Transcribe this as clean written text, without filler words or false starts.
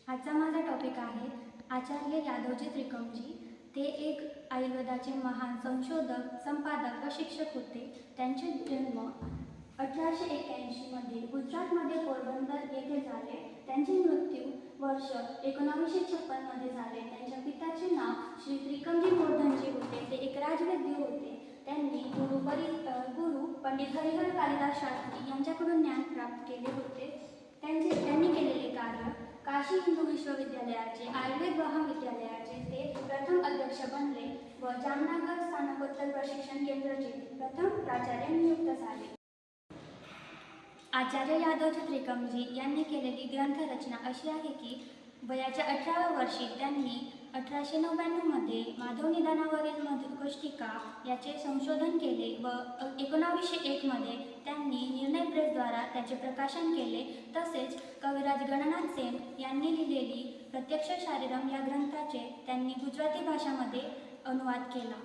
आजचा माझा टॉपिक आहे आचार्य यादवजी त्रिकमजी। ते एक आयुर्वेदाचे महान संशोधक, संपादक व शिक्षक होते। त्यांचे जन्म 1881 मध्ये गुजरातमध्ये पोरबंदर येथे झाले। त्यांचे मृत्यू वर्ष 1956 मध्ये झाले। त्यांच्या पित्याचे नाव श्री त्रिकमजी गोवर्धनजी होते। ते एक राजवैद्य होते। त्यांनी गुरु पंडित हरिहर कालिदास शास्त्री यांच्याकडून ज्ञान प्राप्त केले होते। त्यांनी केलेले कार्य काशी हिंदू विश्वविद्यालयाचे आयुर्वेद महाविद्यालयाचे ते प्रथम अध्यक्ष बनले व जामनगर स्नातकोत्तर प्रशिक्षण केंद्राचे प्रथम प्राचार्य नियुक्त झाले। आचार्य यादवजी त्रिकमजी यांनी केलेली ग्रंथरचना अशी आहे की वयाच्या 18व्या वर्षी त्यांनी 1899 मध्ये माधव निदानावरील मधुकोष्टिका याचे संशोधन केले व 1901 मध्ये त्यांनी निर्णय प्रेसद्वारा त्याचे प्रकाशन केले। तसेच कविराज गणनाथ सेन यांनी लिहिलेली प्रत्यक्ष शारीरम या ग्रंथाचे त्यांनी गुजराती भाषामध्ये अनुवाद केला।